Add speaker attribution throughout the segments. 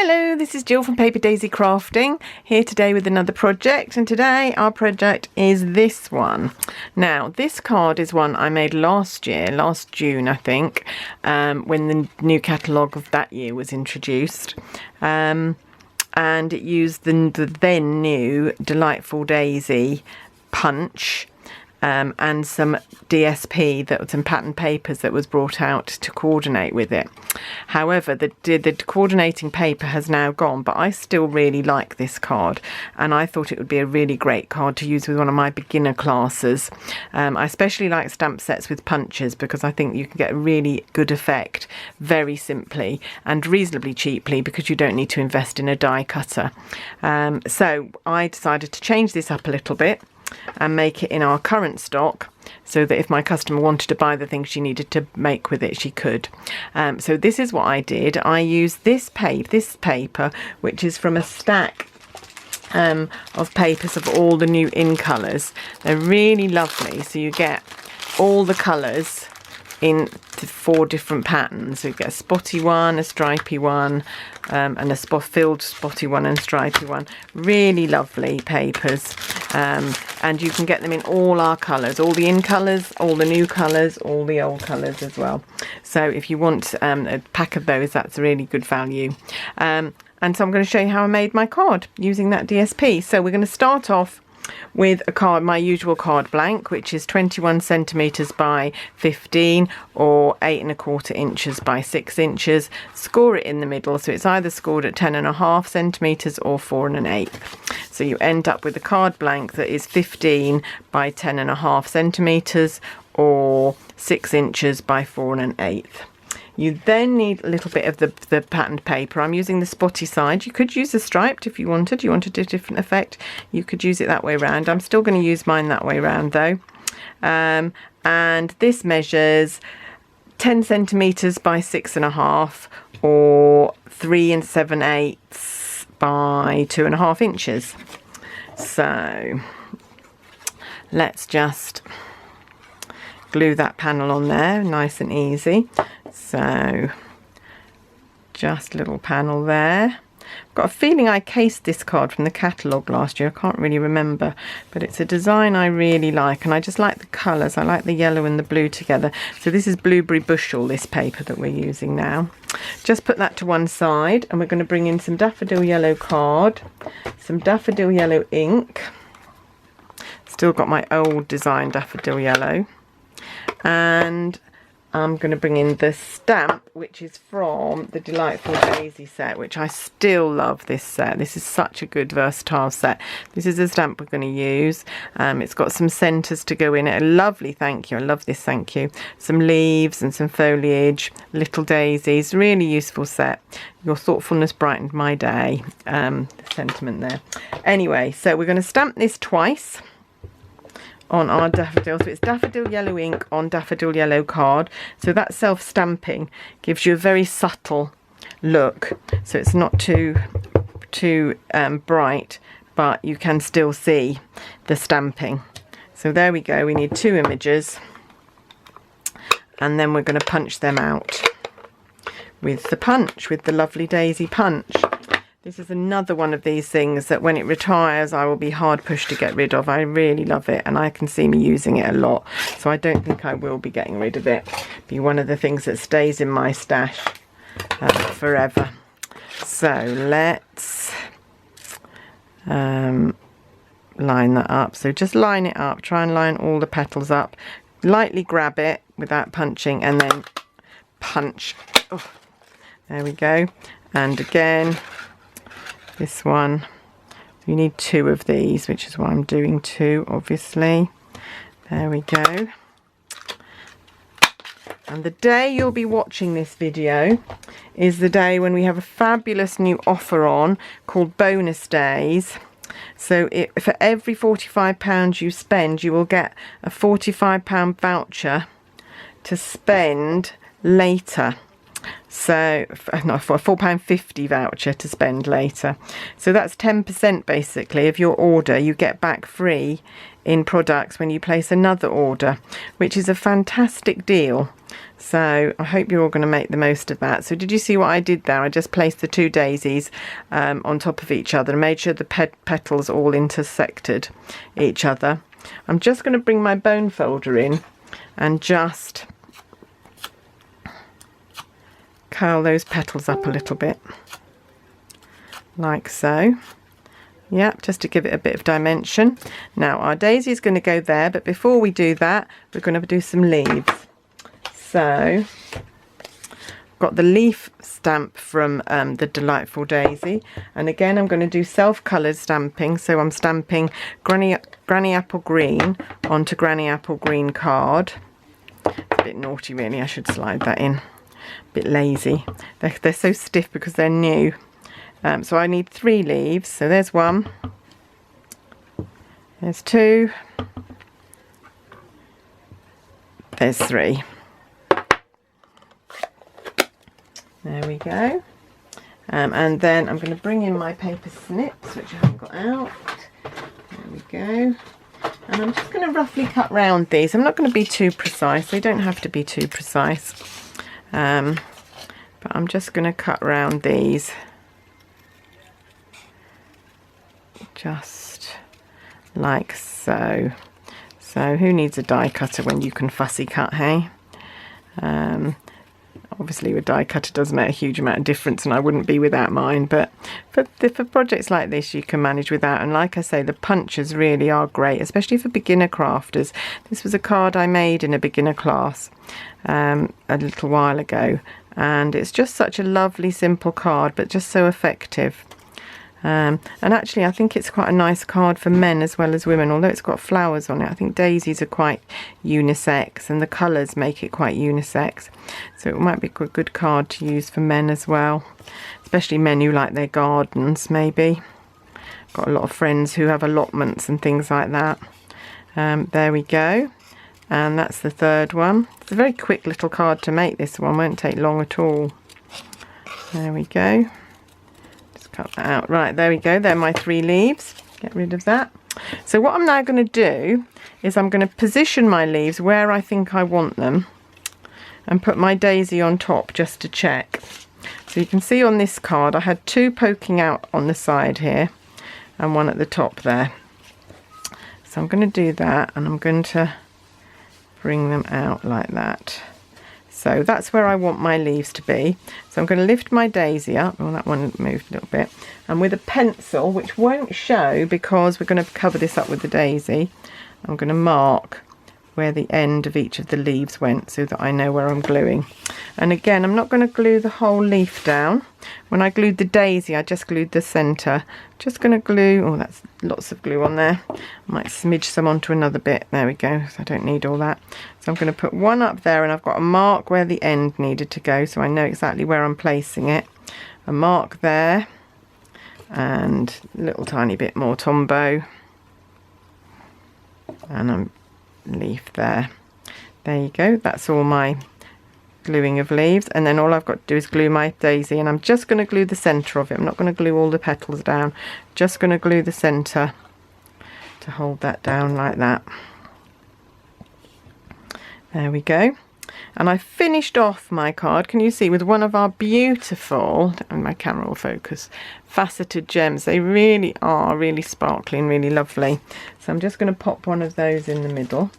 Speaker 1: Hello, this is Jill from Paper Daisy Crafting, here today with another project, and today our project is this one. Now, this card is one I made last June I think, when the new catalogue of that year was introduced, and it used the then new Delightful Daisy punch, and some DSP, some pattern papers that was brought out to coordinate with it. However, the coordinating paper has now gone, but I still really like this card, and I thought it would be a really great card to use with one of my beginner classes. I especially like stamp sets with punches because I think you can get a really good effect very simply and reasonably cheaply because you don't need to invest in a die cutter. So I decided to change this up a little bit and make it in our current stock, so that if my customer wanted to buy the things she needed to make with it, she could. So this is what I did. I used this paper, which is from a stack of papers of all the new in colours. They're really lovely, so you get all the colours in 4 different patterns. So you get a spotty one, a stripy one, and a filled spotty one and stripy one. Really lovely papers, and you can get them in all our colours, all the in colours, all the new colours, all the old colours as well. So if you want a pack of those, that's a really good value. And so I'm going to show you how I made my card using that DSP. So we're going to start off with a card, my usual card blank, which is 21 centimeters by 15 or 8 1/4 inches by 6 inches. Score it in the middle, so it's either scored at 10.5 centimeters or 4 1/8. So you end up with a card blank that is 15 by 10.5 centimeters or 6 inches by 4 1/8. You then need a little bit of the patterned paper. I'm using the spotty side. You could use the striped if you wanted. You wanted a different effect, you could use it that way round. I'm still going to use mine that way round though. And this measures 10 centimeters by 6.5 or 3 7/8 by 2.5 inches. So let's just glue that panel on there, nice and easy. So just a little panel there. I've got a feeling I cased this card from the catalogue last year. I can't really remember, but it's a design I really like, and I just like the colours. I like the yellow and the blue together. So this is Blueberry Bushel, this paper that we're using now. Just put that to one side, and we're going to bring in some daffodil yellow card, some daffodil yellow ink. Still got my old design daffodil yellow, and I'm going to bring in the stamp, which is from the Delightful Daisy set, which I still love this set. This is such a good versatile set. This is the stamp we're going to use. It's got some centres to go in it. A lovely thank you. I love this thank you. Some leaves and some foliage, little daisies. Really useful set. Your thoughtfulness brightened my day. The sentiment there. Anyway, so we're going to stamp this twice on our daffodil. So it's daffodil yellow ink on daffodil yellow card, so that self-stamping gives you a very subtle look, so it's not too bright, but you can still see the stamping. So there we go. We need 2 images, and then we're going to punch them out with the lovely daisy punch. This is another one of these things that when it retires I will be hard pushed to get rid of. I really love it, and I can see me using it a lot, so I don't think I will be getting rid of it. Be one of the things that stays in my stash forever. So let's line that up. So just line it up, try and line all the petals up, lightly grab it without punching, and then punch. Oh, there we go. And again, this one, you need 2 of these, which is why I'm doing 2, obviously. There we go. And the day you'll be watching this video is the day when we have a fabulous new offer on called Bonus Days. So for every £45 you spend, you will get a £45 voucher to spend later. So not for a £4.50 voucher to spend later. So that's 10% basically of your order you get back free in products when you place another order, which is a fantastic deal. So I hope you're all going to make the most of that. So did you see what I did there? I just placed the 2 daisies on top of each other and made sure the petals all intersected each other. I'm just going to bring my bone folder in and just curl those petals up a little bit, like so. Yeah, just to give it a bit of dimension. Now our daisy is going to go there, but before we do that, we're going to do some leaves. So, got the leaf stamp from the Delightful Daisy, and again I'm going to do self-coloured stamping. So I'm stamping Granny Apple Green onto Granny Apple Green card. It's a bit naughty really, I should slide that in. A bit lazy. They're so stiff because they're new. So I need 3 leaves. So there's 1, there's 2, there's 3. There we go. And then I'm going to bring in my paper snips, which I haven't got out. There we go. And I'm just going to roughly cut round these. I'm not going to be too precise. They don't have to be too precise. But I'm just going to cut round these. Just like so. So who needs a die cutter when you can fussy cut, hey? Obviously with die cutter does make a huge amount of difference, and I wouldn't be without mine, but for projects like this you can manage without. And like I say, the punches really are great, especially for beginner crafters. This was a card I made in a beginner class a little while ago, and it's just such a lovely simple card, but just so effective. And actually I think it's quite a nice card for men as well as women, although it's got flowers on it. I think daisies are quite unisex, and the colours make it quite unisex, so it might be a good card to use for men as well, especially men who like their gardens. Maybe got a lot of friends who have allotments and things like that. There we go, and that's the 3rd one. It's a very quick little card to make. This one won't take long at all. There we go. Cut that out. Right, there we go. They're my 3 leaves. Get rid of that. So what I'm now going to do is I'm going to position my leaves where I think I want them and put my daisy on top just to check. So you can see on this card I had 2 poking out on the side here and 1 at the top there. So I'm going to do that, and I'm going to bring them out like that. So that's where I want my leaves to be. So I'm going to lift my daisy up. Oh, that one moved a little bit. And with a pencil, which won't show because we're going to cover this up with the daisy, I'm going to mark where the end of each of the leaves went so that I know where I'm gluing. And again, I'm not going to glue the whole leaf down. When I glued the daisy, I just glued the centre. Just going to glue, oh, that's lots of glue on there. I might smidge some onto another bit. There we go, so I don't need all that. So I'm going to put 1 up there, and I've got a mark where the end needed to go, so I know exactly where I'm placing it. A mark there, and a little tiny bit more Tombow. And a leaf there. There you go, that's all my gluing of leaves, and then all I've got to do is glue my daisy, and I'm just going to glue the centre of it. I'm not going to glue all the petals down, just going to glue the centre to hold that down like that. There we go. And I finished off my card, can you see, with one of our beautiful, and my camera will focus, faceted gems. They really are really sparkly and really lovely. So I'm just going to pop one of those in the middle.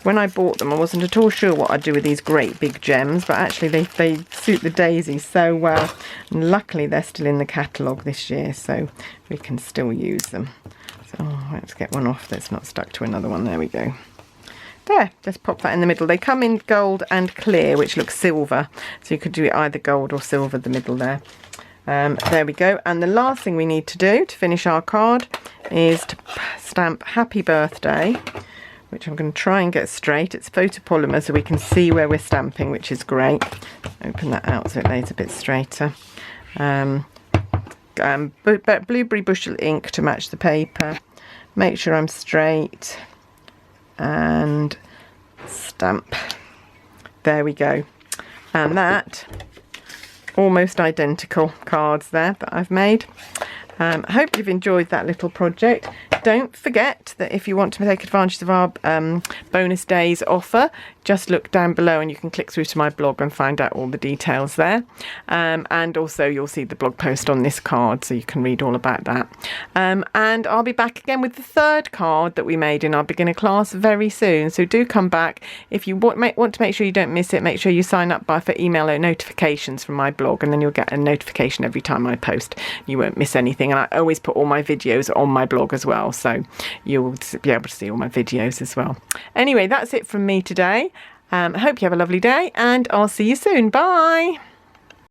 Speaker 1: When I bought them, I wasn't at all sure what I'd do with these great big gems, but actually they suit the daisy so well. And luckily they're still in the catalogue this year, so we can still use them. So let's get one off that's not stuck to another one. There we go. There, just pop that in the middle. They come in gold and clear, which looks silver, so you could do it either gold or silver, the middle there. There we go. And the last thing we need to do to finish our card is to stamp Happy Birthday, which I'm going to try and get straight. It's photopolymer, so we can see where we're stamping, which is great. Open that out so it lays a bit straighter. Blueberry bushel ink to match the paper. Make sure I'm straight. And stamp. There we go. And that almost identical cards there that I've made. I hope you've enjoyed that little project. Don't forget that if you want to take advantage of our bonus days offer, just look down below and you can click through to my blog and find out all the details there. And also you'll see the blog post on this card, so you can read all about that. And I'll be back again with the third card that we made in our beginner class very soon. So do come back. If you want to make sure you don't miss it, make sure you sign up for email notifications from my blog, and then you'll get a notification every time I post. You won't miss anything. And I always put all my videos on my blog as well, so you'll be able to see all my videos as well. Anyway, that's it from me today. I hope you have a lovely day, and I'll see you soon. Bye.